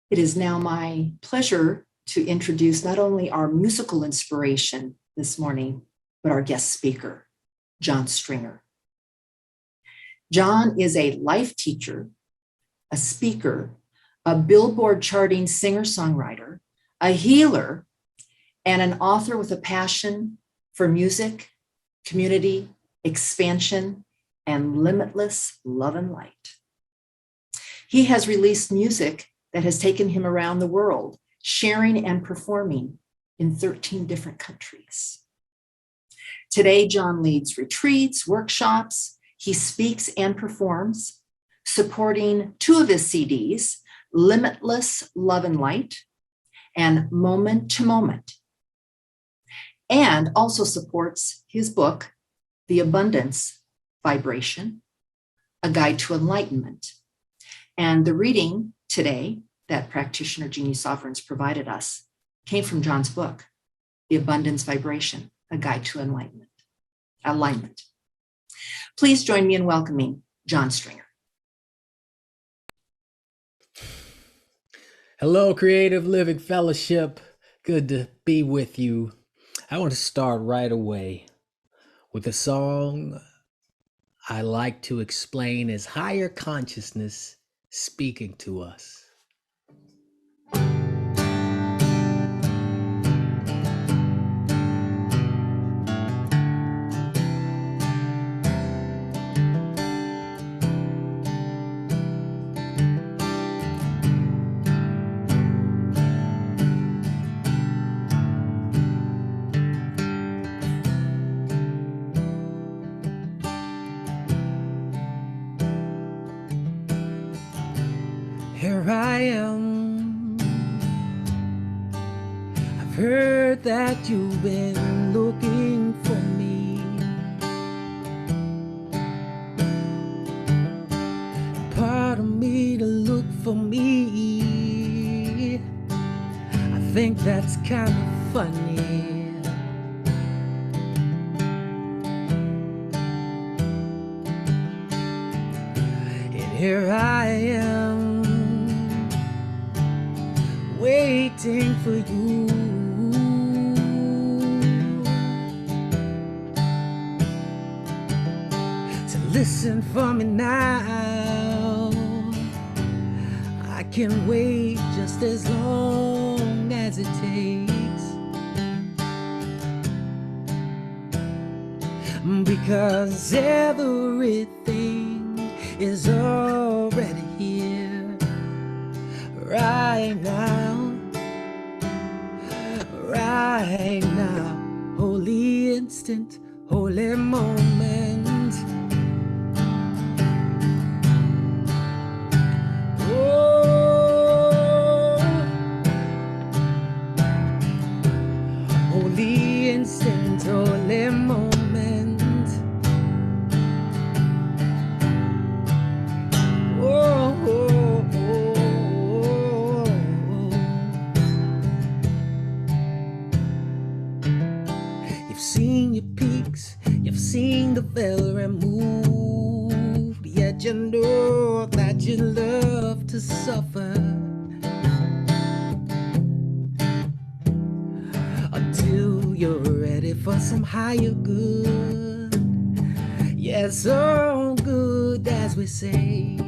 It is now my pleasure to introduce not only our musical inspiration this morning, but our guest speaker, John Stringer. John is a life teacher, a speaker, a Billboard-charting singer-songwriter, a healer, and an author with a passion for music, community, expansion, and limitless love and light. He has released music that has taken him around the world, sharing and performing in 13 different countries. Today, John leads retreats, workshops. He speaks and performs, supporting two of his CDs, Limitless Love and Light and Moment to Moment, and also supports his book, The Abundance Vibration, A Guide to Enlightenment. And the reading today that practitioner Jeannie Sovereigns provided us came from John's book, The Abundance Vibration, A Guide to Alignment. Please join me in welcoming John Stringer. Hello, Creative Living Fellowship. Good to be with you. I want to start right away with a song I like to explain as higher consciousness speaking to us. Here I am. I've heard that you've been looking for me. Part of me to look for me. I think that's kind of funny. And here I am, waiting for you to listen for me now. I can wait just as long as it takes, because everything is already here right now. Right now, holy instant, holy moment. Oh, holy instant, holy moment. Oh, oh, oh, oh. You've seen your peaks, you've seen the veil removed, yet you know that you love to suffer until you're ready for some higher good. Yeah, it's all good, as we say,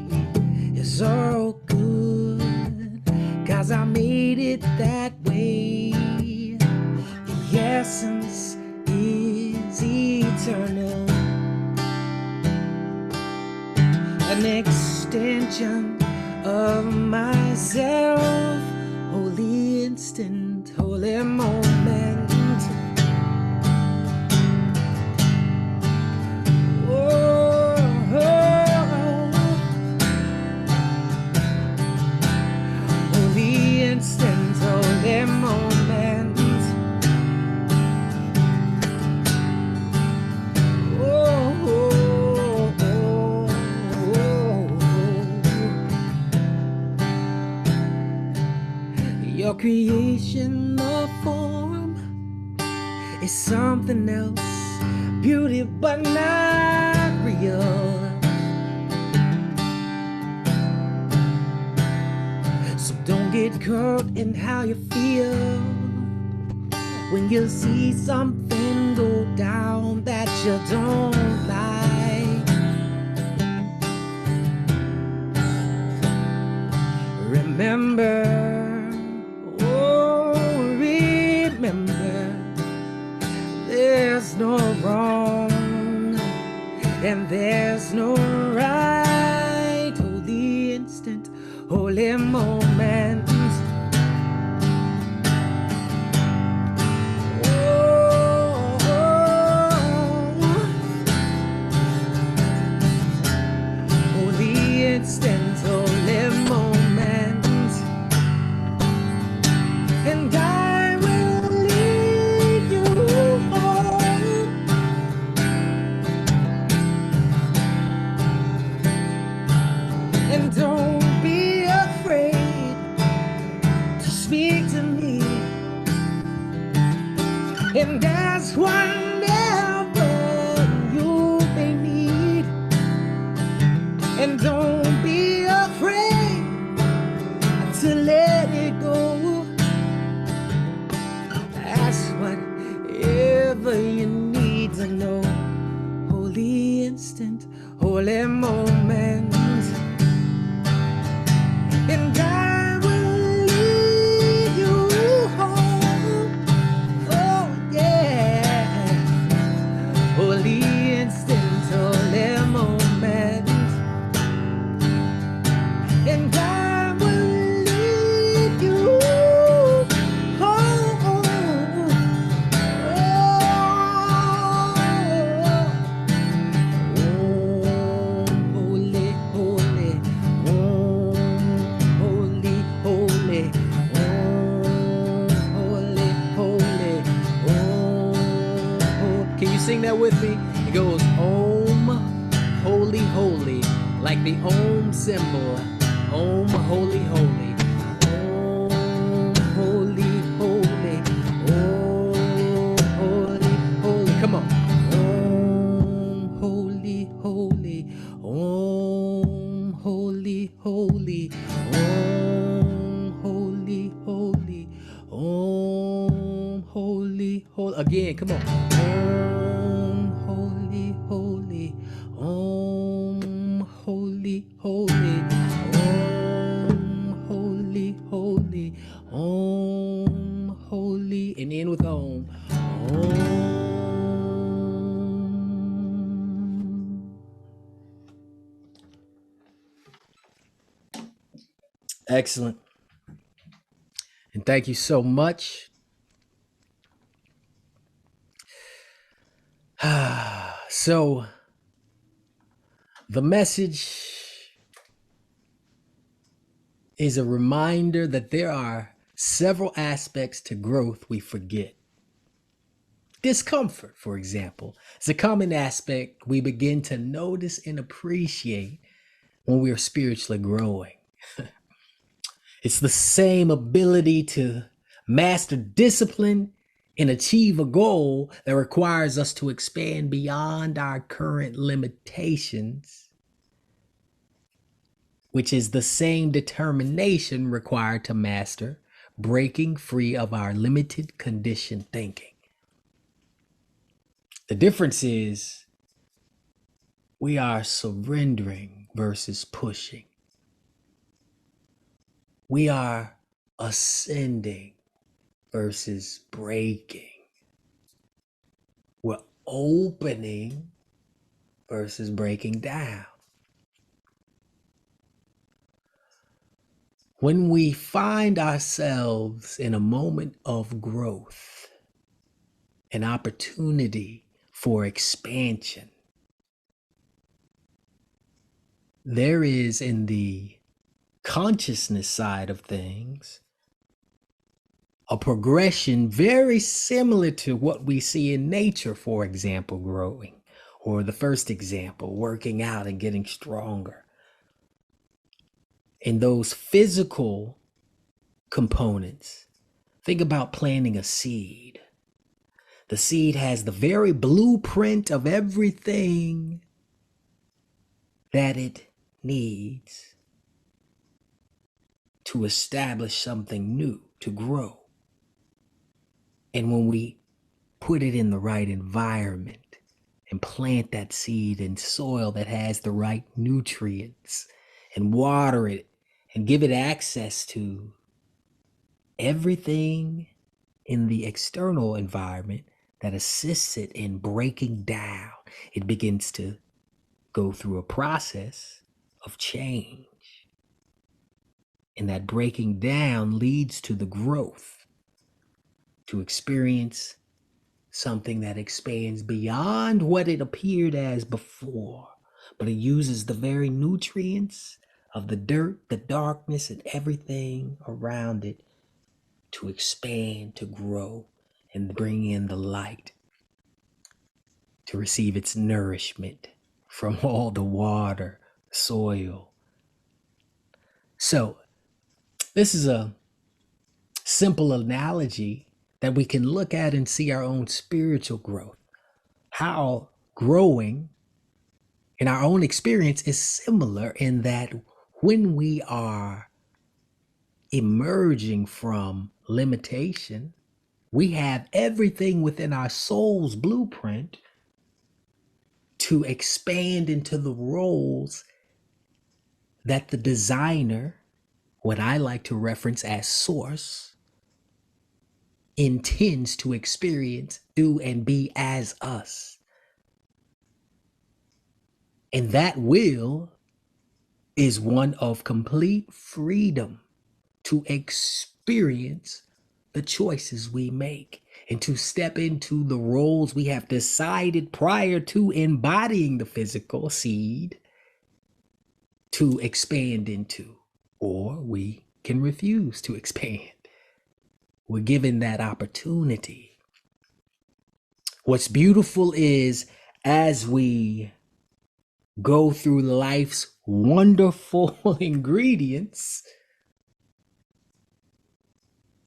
it's all good, 'cause I made it that way. The essence is eternal, an extension of myself, holy instant, holy moment. Oh, holy instant, holy moment. Your creation of form is something else, beauty but not real. So don't get caught in how you feel when you see something go down that you don't like. Remember, oh, remember, there's no wrong and there's no right. Holy instant, holy moment. Holy instant, holy moment. And I will lead you home. And don't be afraid to speak to me. And ask whatever you may need. And don't be afraid to let it go. Ask whatever you need to know. Holy instant, holy moment. And I will lead you home. Oh yeah. Holy instant, holy moment. And I will lead you home. Holy, holy, holy, holy, holy, holy, Can you sing that with me? It goes Om, holy, holy, like the Om symbol. Om, holy, holy. Om, holy, holy. Om, holy, holy. Come on. Om, holy, holy. Om, holy, holy. Om, holy, holy. Om, holy, holy. Again, come on. Om, holy, holy. Om, holy, holy. Om, holy, holy. Om, holy. And end with Om. Om. Excellent. And thank you so much. So, the message is a reminder that there are several aspects to growth we forget. Discomfort, for example, is a common aspect we begin to notice and appreciate when we are spiritually growing. It's the same ability to master discipline and achieve a goal that requires us to expand beyond our current limitations, which is the same determination required to master breaking free of our limited conditioned thinking. The difference is we are surrendering versus pushing. We are ascending versus breaking. We're opening versus breaking down. When we find ourselves in a moment of growth, an opportunity for expansion, there is in the consciousness side of things a progression very similar to what we see in nature, for example, growing, or the first example, working out and getting stronger. In those physical components, think about planting a seed. The seed has the very blueprint of everything that it needs to establish something new, to grow. And when we put it in the right environment and plant that seed in soil that has the right nutrients and water it and give it access to everything in the external environment that assists it in breaking down, it begins to go through a process of change. And that breaking down leads to the growth, to experience something that expands beyond what it appeared as before, but it uses the very nutrients of the dirt, the darkness, and everything around it to expand, to grow, and bring in the light, to receive its nourishment from all the water, soil. So, this is a simple analogy that we can look at and see our own spiritual growth. How growing in our own experience is similar in that when we are emerging from limitation, we have everything within our soul's blueprint to expand into the roles that the designer, what I like to reference as source, intends to experience, do, and be as us. And that will is one of complete freedom to experience the choices we make and to step into the roles we have decided prior to embodying the physical seed to expand into, or we can refuse to expand. We're given that opportunity. What's beautiful is as we go through life's wonderful ingredients,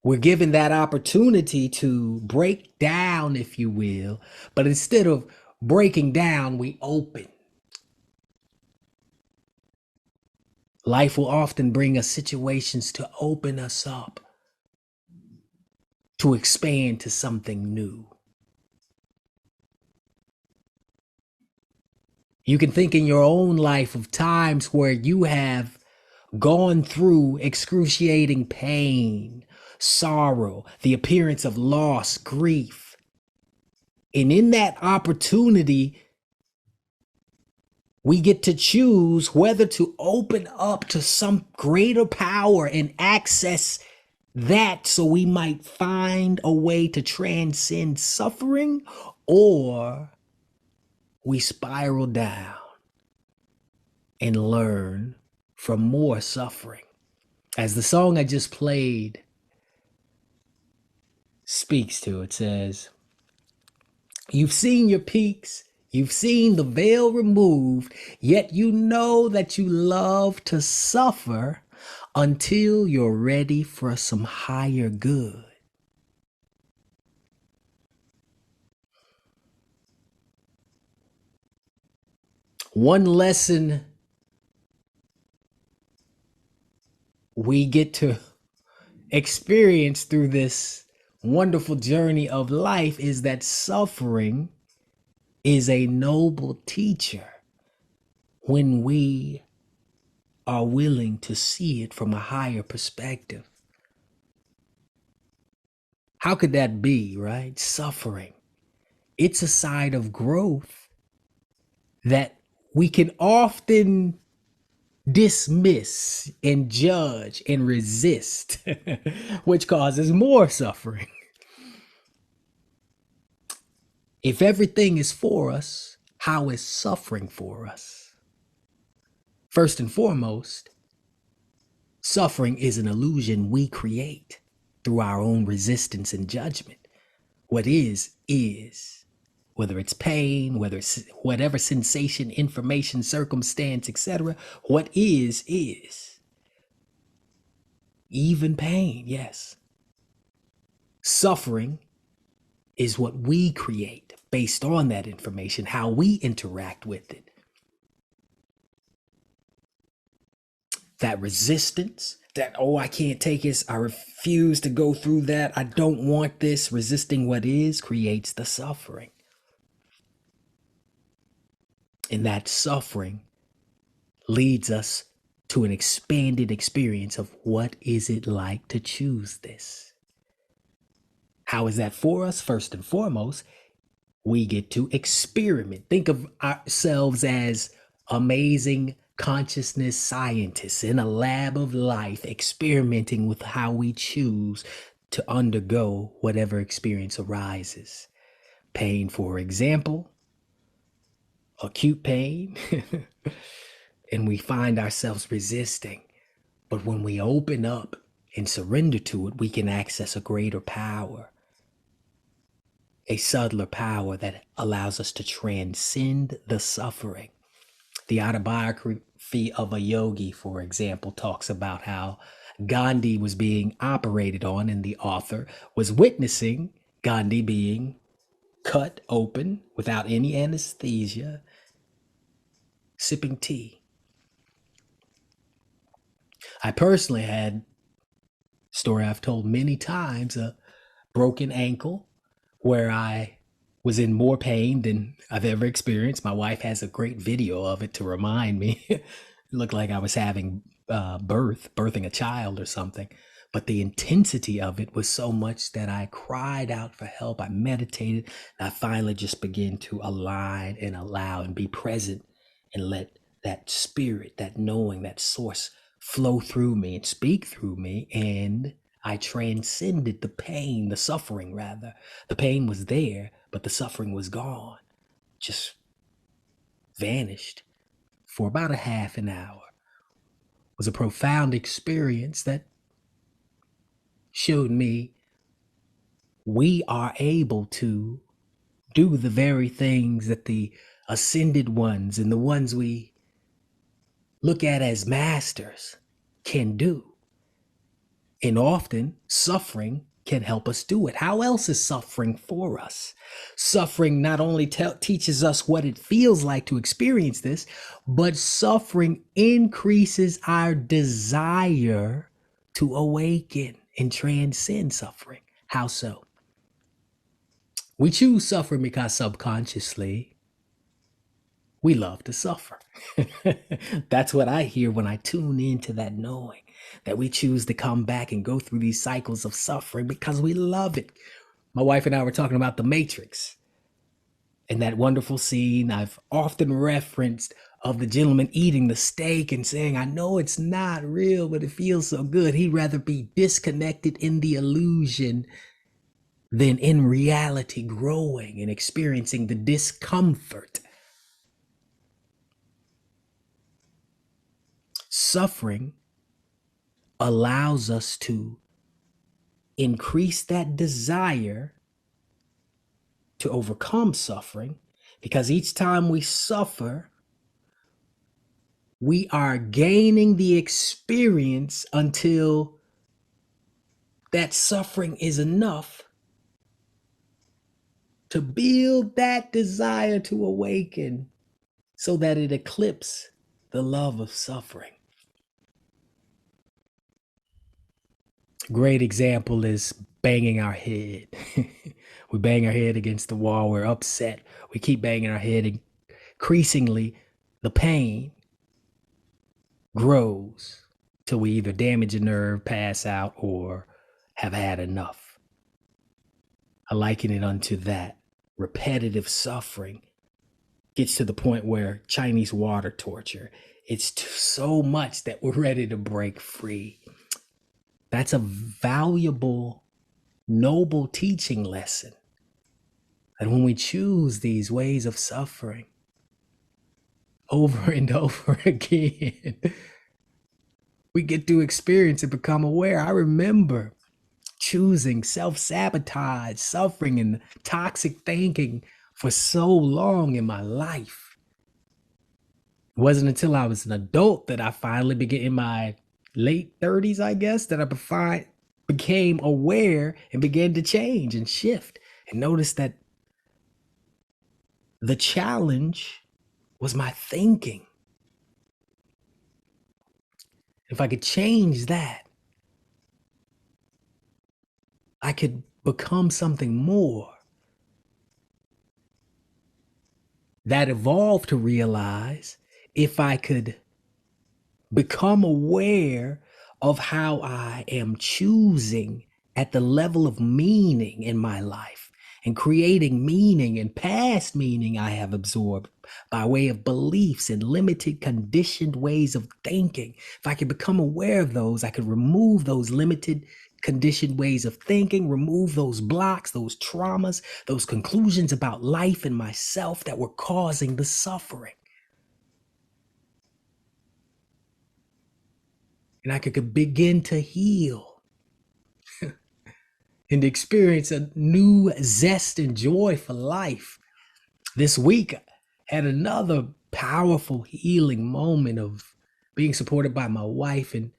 we're given that opportunity to break down, if you will, but instead of breaking down, we open. Life will often bring us situations to open us up, to expand to something new. You can think in your own life of times where you have gone through excruciating pain, sorrow, the appearance of loss, grief. And in that opportunity, we get to choose whether to open up to some greater power and access that so we might find a way to transcend suffering, or we spiral down and learn from more suffering. As the song I just played speaks to, it says, "You've seen your peaks, you've seen the veil removed, yet you know that you love to suffer until you're ready for some higher good." One lesson we get to experience through this wonderful journey of life is that suffering is a noble teacher when we are willing to see it from a higher perspective. How could that be, right? Suffering. It's a side of growth that we can often dismiss and judge and resist, which causes more suffering. If everything is for us, how is suffering for us? First and foremost, suffering is an illusion we create through our own resistance and judgment. What is, whether it's pain, whether it's whatever sensation, information, circumstance, etc. What is. Even pain, yes. Suffering is what we create based on that information, how we interact with it. That resistance, that, oh, I can't take this. I refuse to go through that. I don't want this. Resisting what is creates the suffering. And that suffering leads us to an expanded experience of what is it like to choose this? How is that for us? First and foremost, we get to experiment. Think of ourselves as amazing consciousness scientists in a lab of life, experimenting with how we choose to undergo whatever experience arises. Pain, for example, acute pain, and we find ourselves resisting. But when we open up and surrender to it, we can access a greater power, a subtler power that allows us to transcend the suffering. The autobiography of a yogi, for example, talks about how Gandhi was being operated on, and the author was witnessing Gandhi being cut open without any anesthesia, sipping tea. I personally had a story I've told many times, a broken ankle where I was in more pain than I've ever experienced. My wife has a great video of it to remind me. It looked like I was having birthing a child or something. But the intensity of it was so much that I cried out for help. I meditated. And I finally just began to align and allow and be present and let that spirit, that knowing, that source flow through me and speak through me. And I transcended the pain, the suffering rather. The pain was there, but the suffering was gone, just vanished for about a half an hour. It was a profound experience that showed me we are able to do the very things that the ascended ones and the ones we look at as masters can do. And often suffering can help us do it. How else is suffering for us? Suffering not only teaches us what it feels like to experience this, but suffering increases our desire to awaken and transcend suffering. How so? We choose suffering because subconsciously we love to suffer. That's what I hear when I tune into that knowing, that we choose to come back and go through these cycles of suffering because we love it. My wife and I were talking about The Matrix and that wonderful scene I've often referenced of the gentleman eating the steak and saying, I know it's not real, but it feels so good. He'd rather be disconnected in the illusion than in reality growing and experiencing the discomfort. Suffering allows us to increase that desire to overcome suffering, because each time we suffer, we are gaining the experience until that suffering is enough to build that desire to awaken so that it eclipses the love of suffering. Great example is banging our head. We bang our head against the wall. We're upset. We keep banging our head. Increasingly, the pain grows till we either damage a nerve, pass out, or have had enough. I liken it unto that. Repetitive suffering gets to the point where Chinese water torture, it's so much that we're ready to break free. That's a valuable, noble teaching lesson. And when we choose these ways of suffering over and over again, we get to experience and become aware. I remember choosing self-sabotage, suffering, and toxic thinking for so long in my life. It wasn't until I was an adult that I finally began, in my late 30s, I guess, that I became aware and began to change and shift and notice that the challenge was my thinking. If I could change that, I could become something more. That evolved to realize if I could become aware of how I am choosing at the level of meaning in my life and creating meaning and past meaning I have absorbed by way of beliefs and limited conditioned ways of thinking. If I could become aware of those, I could remove those limited conditioned ways of thinking, remove those blocks, those traumas, those conclusions about life and myself that were causing the suffering. And I could begin to heal and experience a new zest and joy for life. This week, I had another powerful healing moment of being supported by my wife and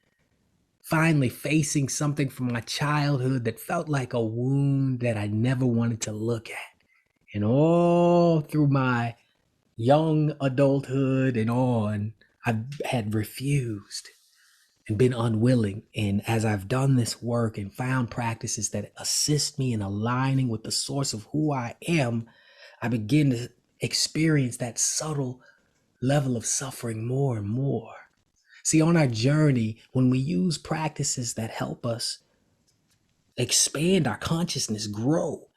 finally facing something from my childhood that felt like a wound that I never wanted to look at. And all through my young adulthood and on, I had refused and been unwilling. And as I've done this work and found practices that assist me in aligning with the source of who I am, I begin to experience that subtle level of suffering more and more. See, on our journey, when we use practices that help us expand our consciousness, grow,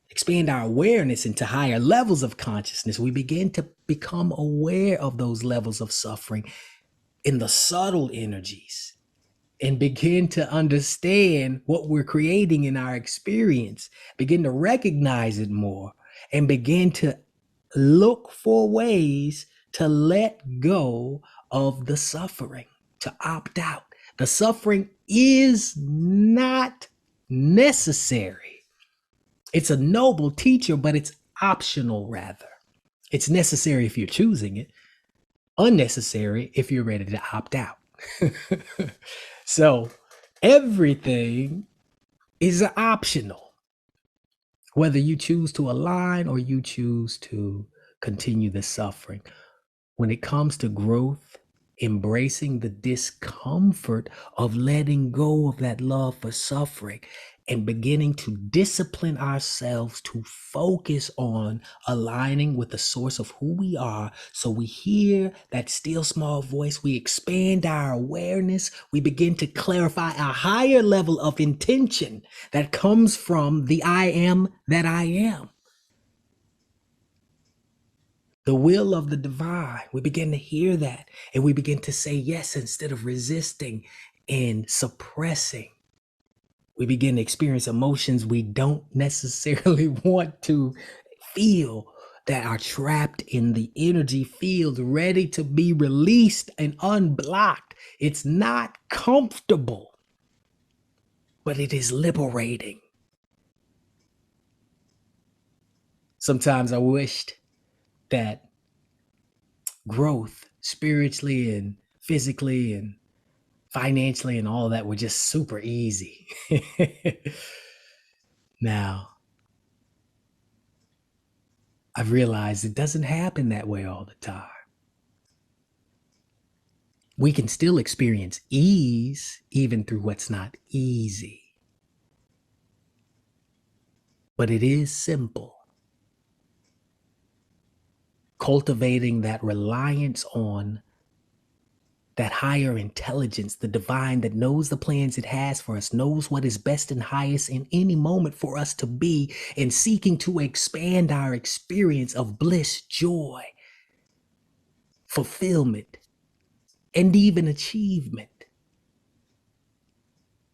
expand our awareness into higher levels of consciousness, we begin to become aware of those levels of suffering in the subtle energies and begin to understand what we're creating in our experience, begin to recognize it more, and begin to look for ways to let go of the suffering, to opt out. The suffering is not necessary. It's a noble teacher, but it's optional rather. It's necessary if you're choosing it, unnecessary if you're ready to opt out. So everything is optional, whether you choose to align or you choose to continue the suffering. When it comes to growth, embracing the discomfort of letting go of that love for suffering and beginning to discipline ourselves to focus on aligning with the source of who we are. So we hear that still small voice, we expand our awareness, we begin to clarify a higher level of intention that comes from the I am that I am. The will of the divine. We begin to hear that and we begin to say yes instead of resisting and suppressing. We begin to experience emotions we don't necessarily want to feel, that are trapped in the energy field, ready to be released and unblocked. It's not comfortable, but it is liberating. Sometimes I wished that growth spiritually and physically and financially and all of that were just super easy. Now, I've realized it doesn't happen that way all the time. We can still experience ease even through what's not easy. But it is simple. Cultivating that reliance on that higher intelligence, the divine that knows the plans it has for us, knows what is best and highest in any moment for us to be, and seeking to expand our experience of bliss, joy, fulfillment, and even achievement.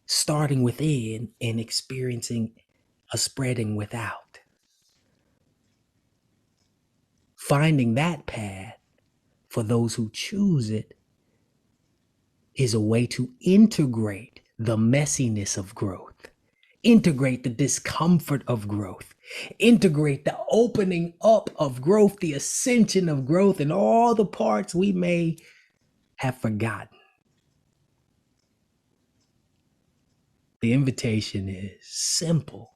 Starting within and experiencing a spreading without. Finding that path for those who choose it is a way to integrate the messiness of growth, integrate the discomfort of growth, integrate the opening up of growth, the ascension of growth, and all the parts we may have forgotten. The invitation is simple.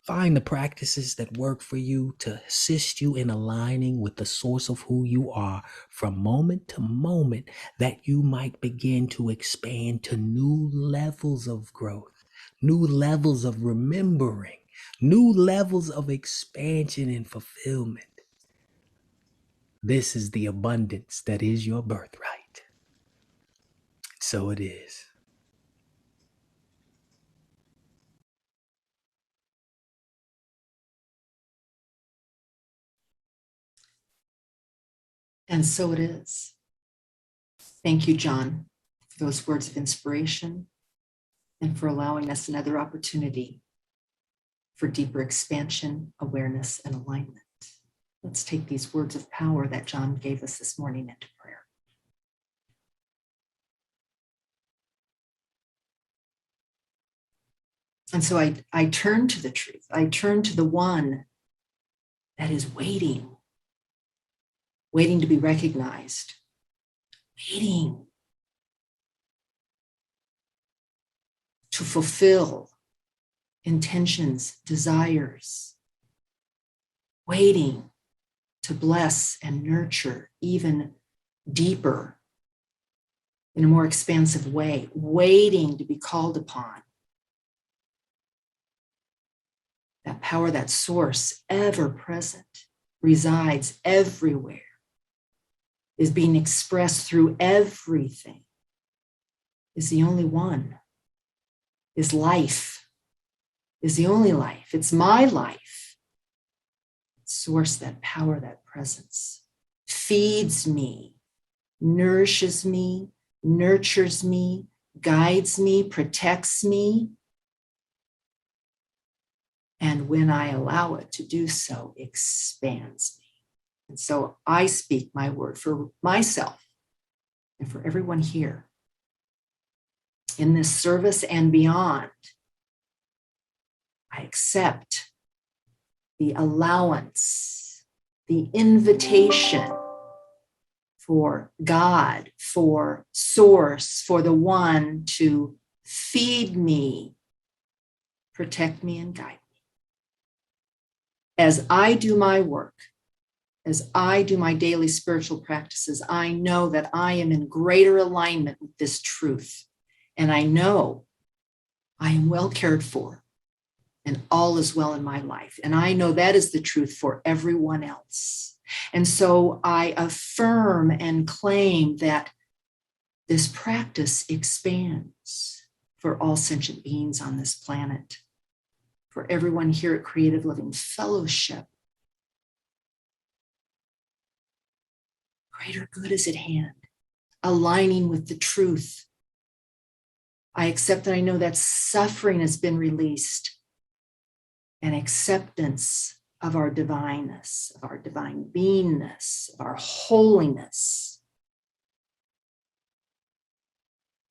Find the practices that work for you to assist you in aligning with the source of who you are from moment to moment, that you might begin to expand to new levels of growth, new levels of remembering, new levels of expansion and fulfillment. This is the abundance that is your birthright. So it is. And so it is. Thank you, John, for those words of inspiration and for allowing us another opportunity for deeper expansion, awareness, and alignment. Let's take these words of power that John gave us this morning into prayer. And so I turn to the truth. I turn to the one that is waiting to be recognized, waiting to fulfill intentions, desires, waiting to bless and nurture even deeper in a more expansive way, waiting to be called upon. That power, that source, ever present, resides everywhere, is being expressed through everything, is the only one, is life, is the only life. It's my life. Source, that power, that presence, feeds me, nourishes me, nurtures me, guides me, protects me. And when I allow it to do so, expands me. And so I speak my word for myself and for everyone here in this service and beyond. I accept the allowance, the invitation for God, for source, for the one to feed me, protect me, and guide me. As I do my work, as I do my daily spiritual practices, I know that I am in greater alignment with this truth. And I know I am well cared for and all is well in my life. And I know that is the truth for everyone else. And so I affirm and claim that this practice expands for all sentient beings on this planet, for everyone here at Creative Living Fellowship. Greater good is at hand, aligning with the truth. I accept and I know that suffering has been released, and acceptance of our divineness, of our divine beingness, of our holiness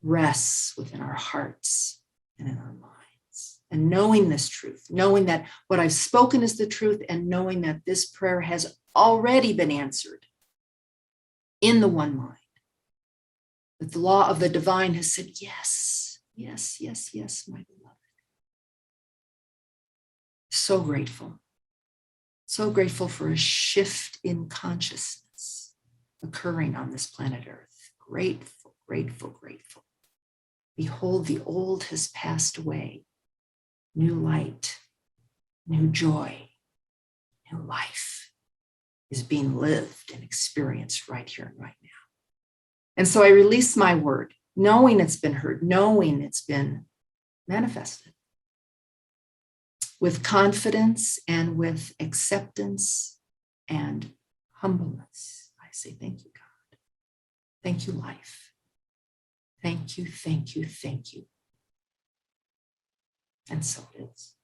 rests within our hearts and in our minds. And knowing this truth, knowing that what I've spoken is the truth, and knowing that this prayer has already been answered in the one mind, that the law of the divine has said, yes, yes, yes, yes, my beloved. So grateful for a shift in consciousness occurring on this planet Earth. Grateful, grateful, grateful. Behold, the old has passed away. New light, new joy, new life is being lived and experienced right here and right now. And so I release my word, knowing it's been heard, knowing it's been manifested, with confidence and with acceptance and humbleness. I say, thank you, God. Thank you, life. Thank you, thank you, thank you. And so it is.